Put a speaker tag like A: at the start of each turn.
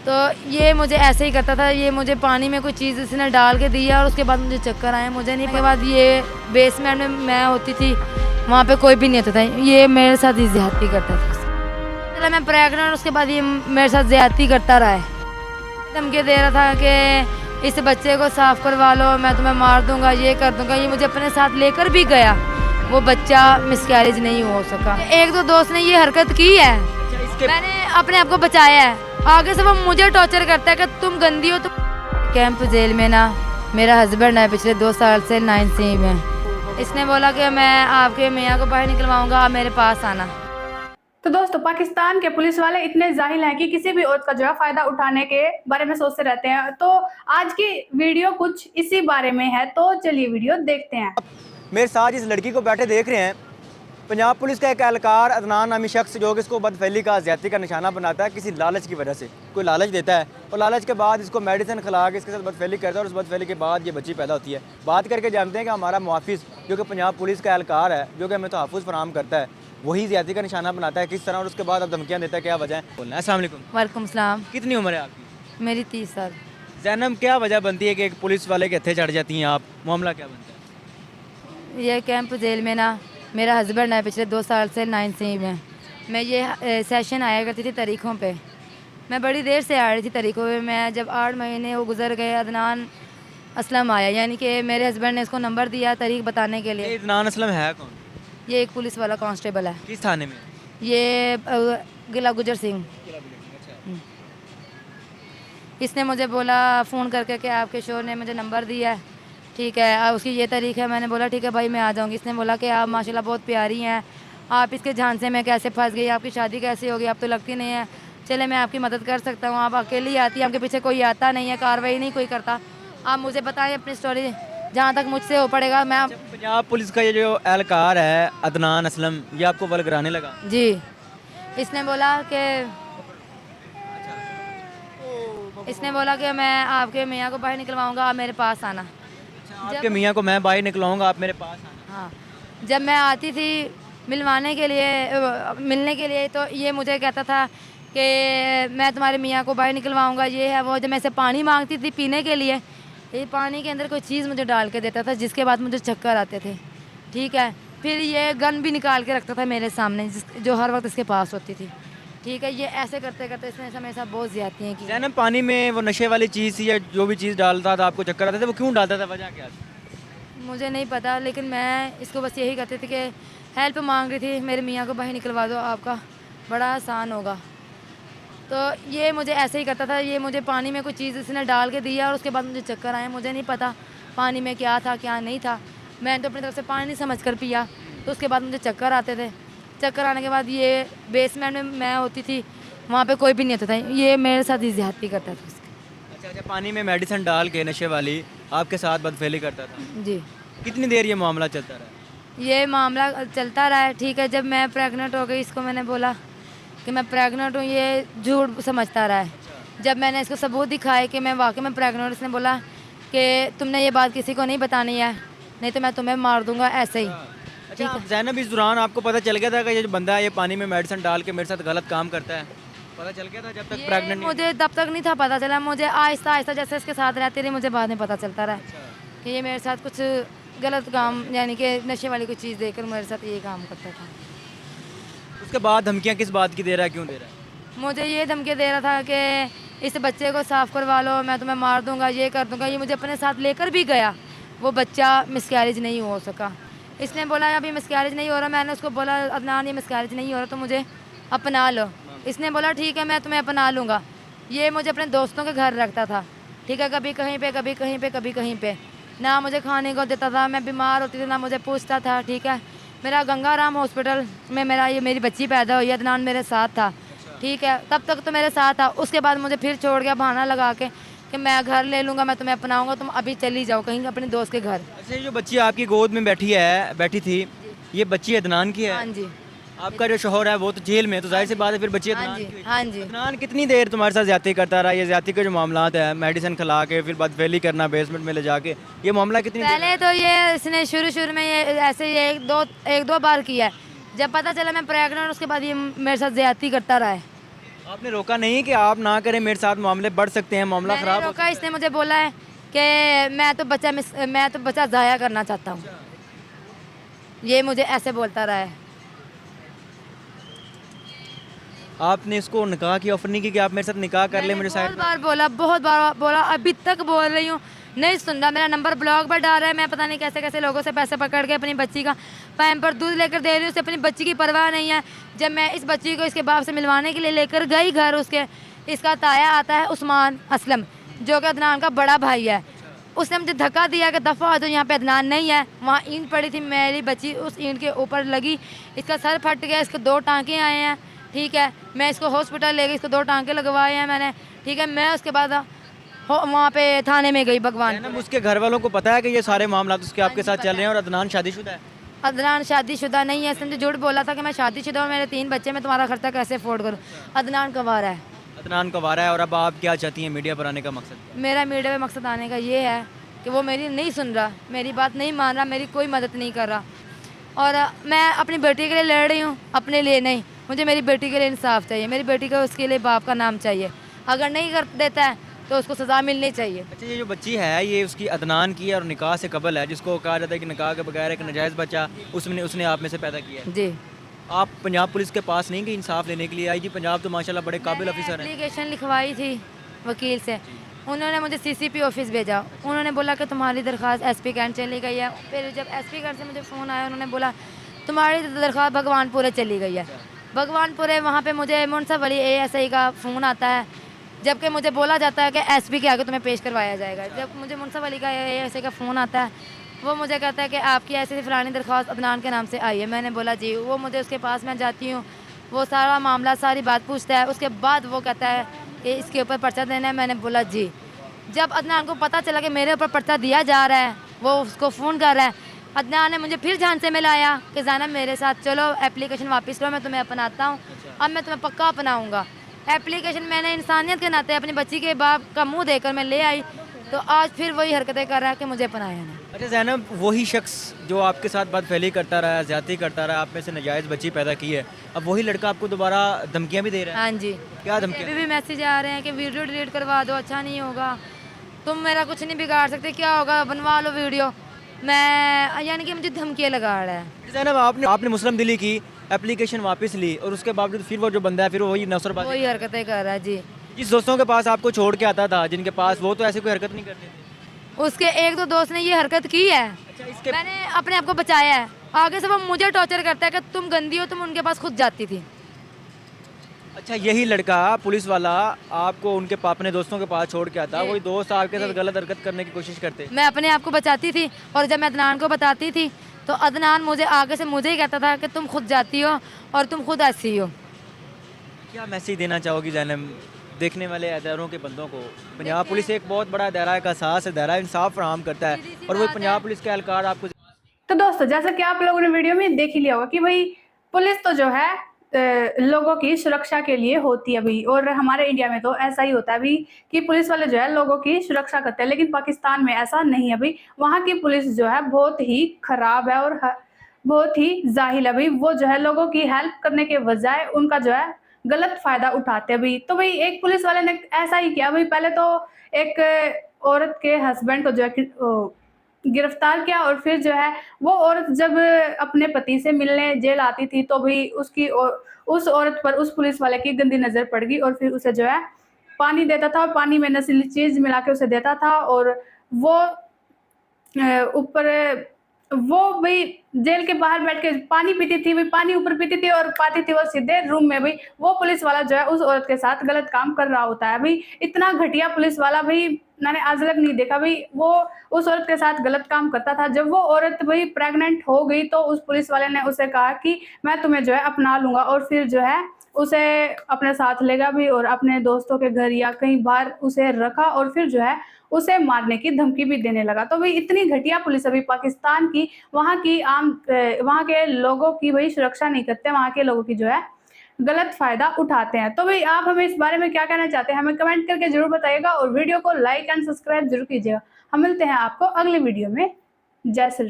A: तो ये मुझे ऐसे ही करता था, ये मुझे पानी में कोई चीज़ इसने डाल के दिया और उसके बाद मुझे चक्कर आए, मुझे नहीं। के बाद ये बेसमेंट में मैं होती थी, वहाँ पे कोई भी नहीं होता था, ये मेरे साथ ही ज़्यादती करता था। चला मैं प्रेग्नेंट, उसके बाद ये मेरे साथ ज़्यादती करता रहा है। धमकी दे रहा था कि इस बच्चे को साफ़ करवा लो, मैं तुम्हें मार दूंगा, ये कर दूंगा। ये मुझे अपने साथ लेकर भी गया, वो बच्चा मिसकैरेज नहीं हो सका। एक दो दोस्त ने ये हरकत की है, मैंने अपने आप को बचाया है। आगे से वो मुझे टॉर्चर करता है कि तुम गंदी हो। तुम कैंप जेल में ना मेरा हस्बैंड है पिछले 2 साल से 9C में। इसने बोला कि मैं आपके मियाँ को बाहर निकलवाऊंगा, आप मेरे पास आना।
B: तो दोस्तों, पाकिस्तान के पुलिस वाले इतने जाहिल हैं कि किसी भी औरत का जो है फायदा उठाने के बारे में सोचते रहते हैं। तो आज की वीडियो कुछ इसी बारे में है, तो चलिए वीडियो देखते हैं।
C: मेरे साथ इस लड़की को बैठे देख रहे हैं, पंजाब पुलिस का एक एहलकार अदनान नामी शख्स जो कि इसको बदफैली का ज़्यादती का निशाना बनाता है किसी लालच की वजह से। कोई लालच देता है और लालच के बाद इसको मेडिसिन खिला के इसके साथ बदफैली करता है और उस बदफैली के बाद ये बच्ची पैदा होती है। बात करके जानते हैं कि हमारा मुआफिज जो कि पंजाब पुलिस का एहलकार है, जो कि हमें तहफ़्फ़ुज़ फराहम करता है, वही ज़्यादती का निशाना बनाता है किस तरह और उसके बाद अब धमकियाँ देता है, क्या वजह है बोलना है। अस्सलाम वालेकुम।
A: वालेकुम सलाम।
C: कितनी उम्र है आपकी?
A: मेरी 30 साल।
C: ज़ैनब, क्या वजह बनती है कि एक पुलिस वाले के हथे चढ़ जाती हैं आप, मामला क्या बनता है?
A: ये कैंप जेल में ना मेरा हस्बैंड है पिछले 2 साल से 9C में। मैं ये सेशन आया करती थी तारीखों पे, मैं बड़ी देर से आ रही थी तारीखों पे। मैं जब 8 महीने वो गुजर गए, अदनान असलम आया, यानी कि मेरे हस्बैंड ने इसको नंबर दिया तारीख बताने के लिए।
C: अदनान असलम है कौन?
A: ये एक पुलिस वाला कांस्टेबल है।
C: किस थाने में?
A: ये गिला गुजर सिंह। इसने मुझे बोला फ़ोन करके कि आपके शोर ने मुझे नंबर दिया है, ठीक है, उसकी ये तारीख है। मैंने बोला ठीक है भाई, मैं आ जाऊँगी। इसने बोला कि आप माशाल्लाह बहुत प्यारी हैं, आप इसके झांसे में कैसे फंस गई, आपकी शादी कैसे होगी, आप तो लगती नहीं है, चले मैं आपकी मदद कर सकता हूँ। आप अकेली आती हैं, आपके पीछे कोई आता नहीं है, कार्रवाई नहीं कोई करता। आप मुझे बताएं अपनी स्टोरी, जहाँ तक मुझसे हो पड़ेगा। मैं
C: पंजाब पुलिस का ये जो एहलकार है अदनान असलम, ये आपको बल कराने लगा?
A: जी, इसने बोला कि मैं आपके मियाँ को बाहर निकलवाऊंगा, आप मेरे पास आना।
C: आपके मियाँ को मैं बाहर निकलवाऊंगा, आप मेरे पास आना।
A: हाँ, जब मैं आती थी मिलने के लिए तो ये मुझे कहता था कि मैं तुम्हारे मियाँ को बाहर निकलवाऊंगा, ये है वो। जब मैं से पानी मांगती थी पीने के लिए, ये पानी के अंदर कोई चीज़ मुझे डाल के देता था, जिसके बाद मुझे चक्कर आते थे, ठीक है। फिर ये गन भी निकाल के रखता था मेरे सामने, जो हर वक्त इसके पास होती थी, ठीक है। ये ऐसे करते करते इसने मेरे साथ बहुत ज़्यादतियाँ की।
C: जैनब, पानी में वो नशे वाली चीज़ थी या जो भी चीज़ डालता था आपको चक्कर आते थे, वो क्यों डालता था, वजह क्या थी?
A: मुझे नहीं पता, लेकिन मैं इसको बस यही कहती थी कि हेल्प मांग रही थी, मेरे मियाँ को बाहर निकलवा दो, आपका बड़ा आसान होगा। तो ये मुझे ऐसे ही करता था, ये मुझे पानी में कोई चीज़ इसने डाल के दिया और उसके बाद मुझे चक्कर आए, मुझे नहीं पता पानी में क्या था क्या नहीं था। मैंने तो अपनी तरफ से पानी नहीं समझ कर पिया, तो उसके बाद मुझे चक्कर आते थे। चक्कर आने के बाद ये बेसमेंट में मैं होती थी, वहाँ पे कोई भी नहीं होता था, ये मेरे साथ ही ज़्यादती करता था उसके।
C: अच्छा, पानी में मेडिसिन डाल के नशे वाली आपके साथ बदफेली करता था?
A: जी।
C: कितनी देर ये मामला चलता रहा?
A: ये मामला चलता रहा है, ठीक है। जब मैं प्रेग्नेंट हो गई, इसको मैंने बोला कि मैं प्रेग्नेंट हूँ, ये झूठ समझता रहा है। जब मैंने इसको सबूत दिखाए कि मैं वाकई में प्रेग्नेंट हूँ, इसने बोला कि तुमने ये बात किसी को नहीं बतानी है, नहीं तो मैं तुम्हें मार दूंगा, ऐसे ही।
C: अच्छा, ज़ैनब, इस दौरान आपको पता चल गया था कि ये जो बंदा है ये पानी में मेडिसिन डाल के मेरे साथ गलत काम करता है? पता चल गया था जब तक प्रेग्नेंट?
A: मुझे तब तक नहीं था पता चला, मुझे आहिस्ता आहिस्ता जैसे इसके साथ रहती रही, मुझे बाद में पता चलता रहा कि ये मेरे साथ कुछ गलत काम, यानी कि नशे वाली कोई चीज़ देकर मेरे साथ ये काम करता था।
C: उसके बाद धमकियाँ किस बात की दे रहा है, क्यों दे रहा है?
A: मुझे ये धमकी दे रहा था कि इस बच्चे को साफ़ करवा लो, मैं तुम्हें मार दूंगा, ये कर दूंगा। ये मुझे अपने साथ लेकर भी गया, वो बच्चा मिसकैरेज नहीं हो सका। इसने बोला अभी मिसकैरेज नहीं हो रहा, मैंने उसको बोला अदनान ये मिसकैरेज नहीं हो रहा तो मुझे अपना लो। इसने बोला ठीक है मैं तुम्हें अपना लूँगा। ये मुझे अपने दोस्तों के घर रखता था, ठीक है, कभी कहीं पे कभी कहीं पे कभी कहीं पे। ना मुझे खाने को देता था, मैं बीमार होती थी ना मुझे पूछता था, ठीक है। मेरा गंगाराम हॉस्पिटल में मेरी बच्ची पैदा हुई, अदनान मेरे साथ था, ठीक है, तब तक तो मेरे साथ था। उसके बाद मुझे फिर छोड़ गया बहाना लगा के कि मैं घर ले लूँगा, मैं तुम्हें अपनाऊँगा, तुम अभी चली जाओ कहीं अपने दोस्त के घर।
C: अच्छा, ये जो बच्ची आपकी गोद में बैठी थी, ये बच्ची अदनान की है?
A: हाँ जी।
C: आपका जो शोहर है वो तो जेल में, तो जाहिर सी बात है फिर बच्ची अदनान की।
A: हाँ जी।
C: अदनान कितनी देर तुम्हारे साथ ज्यादती करता रहा? ये ज्यादती के जो मामलात है, मेडिसिन खिला के फिर बदफेली करना बेसमेंट में ले जाके, ये मामला कितनी
A: पहले तो ये इसने शुरू में ये ऐसे ये एक दो बार किया है। जब पता चला मैं प्रेग्नेंट, उसके बाद ये मेरे साथ ज्यादती करता रहा है।
C: आपने रोका नहीं कि आप ना करें, मेरे साथ मामले बढ़ सकते हैं, मामला
A: मैंने
C: ख़राब हो
A: रोका, इसने मुझे बोला है कि मैं तो बच्चा ज़ाया करना चाहता हूँ। ये मुझे ऐसे बोलता रहा है।
C: आपने इसको निकाह की ऑफर नहीं की कि आप मेरे साथ निकाह कर ले, मुझे साइड
A: बहुत बार बोला, अभी तक बोल रही हूँ, नहीं सुन रहा। मेरा नंबर ब्लॉक पर डाल रहा है। मैं पता नहीं कैसे कैसे लोगों से पैसे पकड़ के अपनी बच्ची का पैम्पर दूध लेकर दे रही हूँ। उसे अपनी बच्ची की परवाह नहीं है। जब मैं इस बच्ची को इसके बाप से मिलवाने के लिए लेकर गई घर, उसके इसका ताया आता है उस्मान असलम, जो कि अदनान का बड़ा भाई है। उसने मुझे धक्का दिया कि दफ़ा तो यहाँ पे अदनान नहीं है। वहाँ ईंट पड़ी थी, मेरी बच्ची उस ईंट के ऊपर लगी, इसका सर फट गया, इसके 2 टाँके आए हैं। ठीक है, मैं इसको हॉस्पिटल ले गई, इसको 2 टाँके लगवाए हैं मैंने। ठीक है, मैं उसके बाद वहाँ पे थाने में गई भगवान।
C: उसके घर वालों को पता है कि ये सारे मामला उसके आपके साथ चल रहे हैं और अदनान शादीशुदा है?
A: अदनान शादीशुदा नहीं है। इसने मुझे झूठ बोला था कि मैं शादीशुदा हूँ, मेरे 3 बच्चे, मैं तुम्हारा खर्चा कैसे अफोर्ड करूँ। अदनान कवारा है।
C: अदनान कवारा है। और अब आप क्या चाहती हैं मीडिया पर आने का मकसद?
A: मेरा मीडिया पे मकसद आने का ये है कि वो मेरी नहीं सुन रहा, मेरी बात नहीं मान रहा, मेरी कोई मदद नहीं कर रहा। और मैं अपनी बेटी के लिए लड़ रही हूँ, अपने लिए नहीं। मुझे मेरी बेटी के लिए इंसाफ चाहिए। मेरी बेटी को उसके लिए बाप का नाम चाहिए। अगर नहीं कर देता है तो उसको सज़ा मिलनी चाहिए।
C: अच्छा, ये जो बच्ची है ये उसकी अदनान की है और निकाह से कबल है, जिसको कहा जाता है कि निकाह के बगैर एक नाजायज़ बच्चा उसने आप में से पैदा किया है।
A: जी।
C: आप पंजाब पुलिस के पास नहीं गई इंसाफ लेने के लिए? आईजी पंजाब तो माशाल्लाह बड़े काबिल ऑफिसर हैं।
A: एप्लीकेशन लिखवाई थी वकील से, उन्होंने मुझे सीसीपी ऑफिस भेजा। उन्होंने बोला कि तुम्हारी दरख्वास्त एसपी कैंट चली गई है। फिर जब एसपी कैंट से मुझे फ़ोन आया, उन्होंने बोला तुम्हारी दरख्वास्त भगवानपुरे चली गई है। भगवानपुरे वहाँ पे मुझे मुंसफ अली ASI का फ़ोन आता है, जबकि मुझे बोला जाता है कि एसपी के आगे तुम्हें पेश करवाया जाएगा। जब मुझे मुंसफ अली का ASI का फ़ोन आता है, वो मुझे कहता है कि आपकी ऐसी फ़लानी दरख्वास्त अदनान के नाम से आई है। मैंने बोला जी। वो मुझे उसके पास मैं जाती हूँ, वो सारा मामला सारी बात पूछता है। उसके बाद वो कहता है कि इसके ऊपर पर्चा देना है। मैंने बोला जी। जब अदनान को पता चला कि मेरे ऊपर पर्चा दिया जा रहा है, वो उसको फ़ोन कर रहा है। अदनान ने मुझे फिर झांसे में लाया कि ज़ैनब मेरे साथ चलो, एप्लीकेशन वापस लो, मैं तुम्हें अपनाता हूँ। अब मैं तुम्हें पक्का अपनाऊँगा। एप्लीकेशन मैंने इंसानियत के नाते अपनी बच्ची के बाप का मुंह देकर मैं ले आई, तो आज फिर वही हरकतें कर रहा है कि मुझे अपनाया नहीं।
C: अच्छा ज़ैनब, वही शख्स जो आपके साथ बदफैली करता रहा है, ज़्यादती करता रहा है, आप में से नाजायज़ बच्ची पैदा की है, अब वही लड़का आपको दोबारा धमकियाँ भी दे रहा है?
A: हाँ जी।
C: क्या धमकियाँ?
A: अभी भी मैसेज आ रहे हैं कि वीडियो डिलीट करवा दो, अच्छा नहीं होगा, तुम मेरा कुछ नहीं बिगाड़ सकते, क्या होगा बनवा लो वीडियो। मैं यानी कि मुझे धमकियाँ लगा रहा है।
C: ज़ैनब, आपने मुस्लिम दिली की एप्लीकेशन वापस ली और उसके बावजूद फिर वो जो बंदा है फिर वही नौसरबाजी,
A: वही हरकतें कर रहा है जी।
C: जिस दोस्तों के पास आपको छोड़ के आता था, जिनके पास, वो तो ऐसे कोई हरकत नहीं करते थे।
A: उसके 1-2 दोस्त ने ये हरकत की है।
C: अच्छा, इसके
A: मैंने अपने आप को बचाया है। आगे से वो मुझे टॉर्चर करता है कि तुम गंदी हो, तुम उनके पास खुद जाती थी।
C: अच्छा, यही लड़का पुलिस वाला आपको उनके अपने दोस्तों के पास छोड़ के आता, वही दोस्त आपके साथ गलत हरकत करने की कोशिश करते?
A: मैं अपने आप को बचाती थी, और जब मैं अदनान को बताती थी तो अदनान मुझे आगे से मुझे ही कहता था कि तुम खुद जाती हो और तुम खुद ऐसी हो।
C: क्या मैसेज देना चाहोगी ज़ैनब देखने वाले अदारों के बंदों को? पंजाब पुलिस एक बहुत बड़ा दायरा का साहस है, दायरा इंसाफ फराहम करता है, और वही पंजाब पुलिस के एहलकार आपको।
B: तो दोस्तों, जैसा कि आप लोगों ने वीडियो में देख ही लिया होगा कि भाई पुलिस तो जो है लोगों की सुरक्षा के लिए होती है अभी, और हमारे इंडिया में तो ऐसा ही होता है अभी कि पुलिस वाले जो है लोगों की सुरक्षा करते हैं। लेकिन पाकिस्तान में ऐसा नहीं है अभी। वहाँ की पुलिस जो है बहुत ही खराब है और बहुत ही जाहिल है। अभी वो जो है लोगों की हेल्प करने के बजाय उनका जो है गलत फायदा उठाते हैं। अभी तो भाई एक पुलिस वाले ने ऐसा ही किया। भाई पहले तो एक औरत के हस्बैंड को जो है गिरफ्तार किया, और फिर जो है वो औरत जब अपने पति से मिलने जेल आती थी तो भी उस औरत पर उस पुलिस वाले की गंदी नजर पड़ गई, और फिर उसे जो है पानी देता था और पानी में नशीली चीज मिला के उसे देता था, और वो ऊपर वो भाई जेल के बाहर बैठ के पानी पीती थी, भाई पानी ऊपर पीती थी और पाती थी वो सीधे रूम में। भाई वो पुलिस वाला जो है उस औरत के साथ गलत काम कर रहा होता है। भाई इतना घटिया पुलिस वाला भाई मैंने आज तक नहीं देखा। भाई वो उस औरत के साथ गलत काम करता था। जब वो औरत भाई प्रेग्नेंट हो गई तो उस पुलिस वाले ने उसे कहा कि मैं तुम्हें जो है अपना लूंगा, और फिर जो है उसे अपने साथ लेगा भी और अपने दोस्तों के घर या कहीं बाहर उसे रखा, और फिर जो है उसे मारने की धमकी भी देने लगा। तो भाई इतनी घटिया पुलिस अभी पाकिस्तान की, वहाँ के लोगों की भाई सुरक्षा नहीं करते, वहाँ के लोगों की जो है गलत फायदा उठाते हैं। तो भाई आप हमें इस बारे में क्या कहना चाहते हैं, हमें कमेंट करके जरूर बताइएगा, और वीडियो को लाइक एंड सब्सक्राइब जरूर कीजिएगा। हम मिलते हैं आपको अगले वीडियो में। जय श्री